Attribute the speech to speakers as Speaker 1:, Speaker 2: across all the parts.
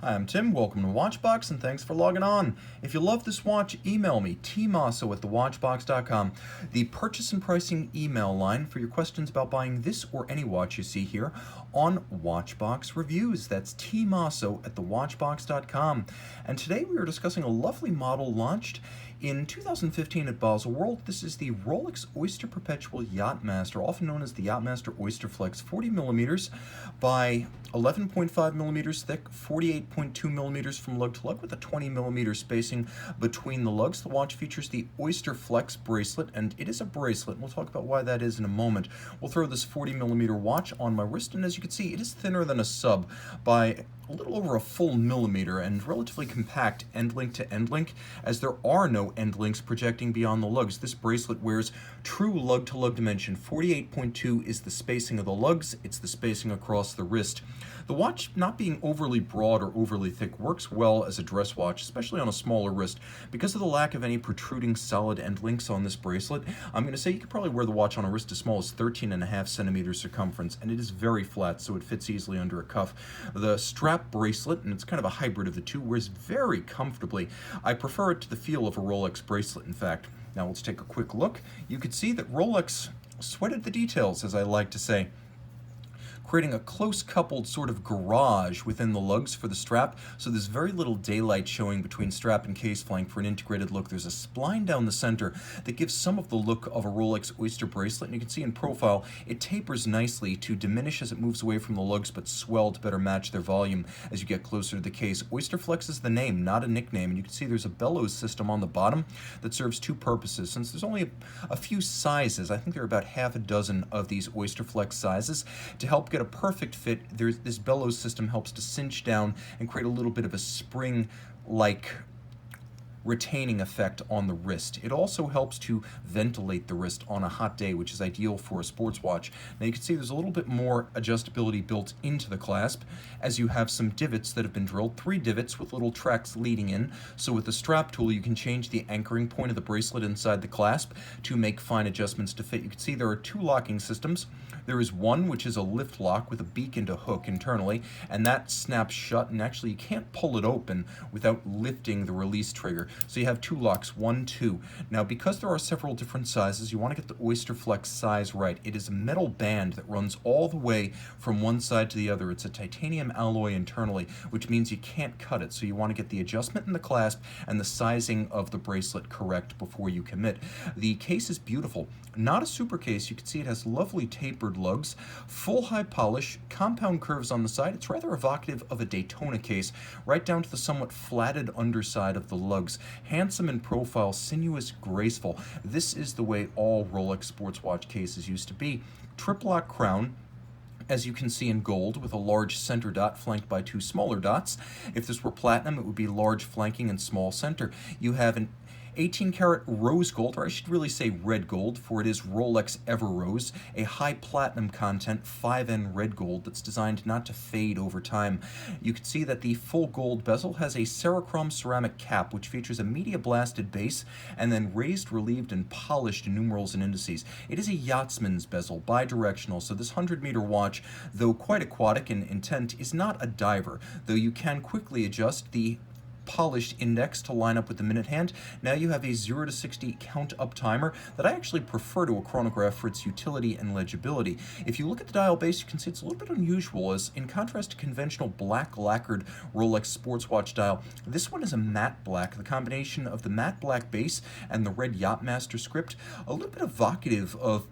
Speaker 1: Hi, I'm Tim. Welcome to Watchbox, and thanks for logging on. If you love this watch, email me, tmosso@thewatchbox.com, the purchase and pricing email line for your questions about buying this or any watch you see here on Watchbox Reviews. That's tmosso@thewatchbox.com. And today we are discussing a lovely model launched in 2015 at Basel World. This is the Rolex Oyster Perpetual Yacht-Master, often known as the Yacht-Master Oysterflex, 40 millimeters by 11.5 millimeters thick, 48.2 millimeters from lug to lug, with a 20 millimeter spacing between the lugs. The watch features the Oysterflex bracelet, and it is a bracelet. We'll talk about why that is in a moment. We'll throw this 40 millimeter watch on my wrist, and as you can see, it is thinner than a sub by a little over a full millimeter and relatively compact end link to end link, as there are no end links projecting beyond the lugs. This bracelet wears true lug to lug dimension. 48.2 is the spacing of the lugs, it's the spacing across the wrist. The watch, not being overly broad or overly thick, works well as a dress watch, especially on a smaller wrist. Because of the lack of any protruding solid end links on this bracelet, I'm going to say you could probably wear the watch on a wrist as small as 13.5 centimeters circumference, and it is very flat, so it fits easily under a cuff. The strap bracelet, and it's kind of a hybrid of the two, wears very comfortably. I prefer it to the feel of a Rolex bracelet, in fact. Now let's take a quick look. You can see that Rolex sweated the details, as I like to say, creating a close coupled sort of garage within the lugs for the strap, so there's very little daylight showing between strap and case flank for an integrated look. There's a spline down the center that gives some of the look of a Rolex Oyster bracelet, and you can see in profile it tapers nicely to diminish as it moves away from the lugs, but swell to better match their volume as you get closer to the case. Oysterflex is the name, not a nickname, and you can see there's a bellows system on the bottom that serves two purposes. Since there's only a few sizes, I think there are about half a dozen of these Oysterflex sizes, to help get a perfect fit, this bellows system helps to cinch down and create a little bit of a spring-like retaining effect on the wrist. It also helps to ventilate the wrist on a hot day, which is ideal for a sports watch. Now you can see there's a little bit more adjustability built into the clasp, as you have some divots that have been drilled, 3 divots with little tracks leading in. So with the strap tool, you can change the anchoring point of the bracelet inside the clasp to make fine adjustments to fit. You can see there are 2 locking systems. There is one which is a lift lock with a beak and a hook internally, and that snaps shut, and actually you can't pull it open without lifting the release trigger. So you have 2 locks, 1, 2. Now because there are several different sizes, you want to get the Oysterflex size right. It is a metal band that runs all the way from one side to the other. It's a titanium alloy internally, which means you can't cut it. So you want to get the adjustment in the clasp and the sizing of the bracelet correct before you commit. The case is beautiful. Not a super case. You can see it has lovely tapered lugs, full high polish, compound curves on the side. It's rather evocative of a Daytona case, right down to the somewhat flatted underside of the lugs. Handsome in profile, sinuous, graceful. This is the way all Rolex sports watch cases used to be. Triplock crown, as you can see, in gold, with a large center dot flanked by 2 smaller dots. If this were platinum, it would be large flanking and small center. You have an 18 karat rose gold, or I should really say red gold, for it is Rolex Everose, a high platinum content 5N red gold that's designed not to fade over time. You can see that the full gold bezel has a Cerachrom ceramic cap, which features a media blasted base and then raised, relieved, and polished numerals and indices. It is a yachtsman's bezel, bidirectional, so this 100-meter watch, though quite aquatic in intent, is not a diver, though you can quickly adjust the polished index to line up with the minute hand. Now you have a 0 to 60 count up timer that I actually prefer to a chronograph for its utility and legibility. If you look at the dial base, you can see it's a little bit unusual, as in contrast to conventional black lacquered Rolex sports watch dial, this one is a matte black. The combination of the matte black base and the red Yacht-Master script, a little bit evocative of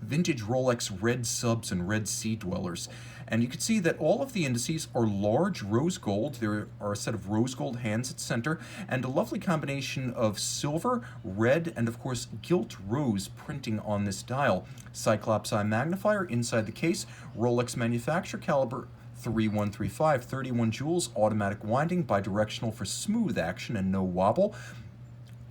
Speaker 1: vintage Rolex red subs and red sea dwellers. And you can see that all of the indices are large rose gold. There are a set of rose gold hands at center, and a lovely combination of silver, red, and of course gilt rose printing on this dial. Cyclops eye magnifier inside the case, Rolex manufacturer caliber 3135, 31 jewels, automatic winding, bidirectional for smooth action and no wobble.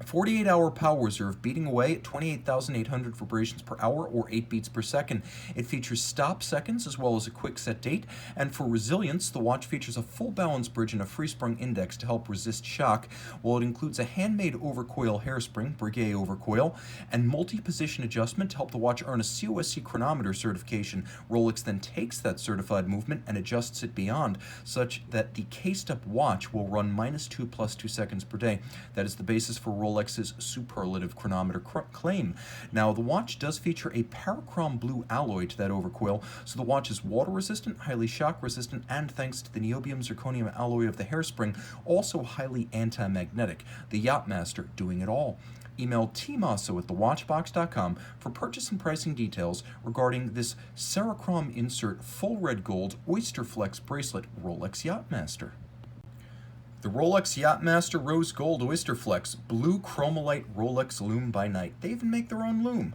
Speaker 1: 48-hour power reserve, beating away at 28,800 vibrations per hour or 8 beats per second. It features stop seconds as well as a quick set date, and for resilience, the watch features a full balance bridge and a free-sprung index to help resist shock, while it includes a handmade overcoil hairspring, Breguet overcoil, and multi-position adjustment to help the watch earn a COSC chronometer certification. Rolex then takes that certified movement and adjusts it beyond, such that the cased-up watch will run -2 + 2 seconds per day. That is the basis for Rolex's superlative chronometer claim. Now, the watch does feature a Cerachrom blue alloy to that overcoil, so the watch is water resistant, highly shock resistant, and thanks to the niobium zirconium alloy of the hairspring, also highly anti-magnetic. The Yacht-Master doing it all. Email tmosso at thewatchbox.com for purchase and pricing details regarding this Cerachrom insert full red gold Oysterflex bracelet Rolex Yacht-Master. The Rolex Yacht-Master Rose Gold Oysterflex Blue Chromalight Rolex Lume by Night. They even make their own lume.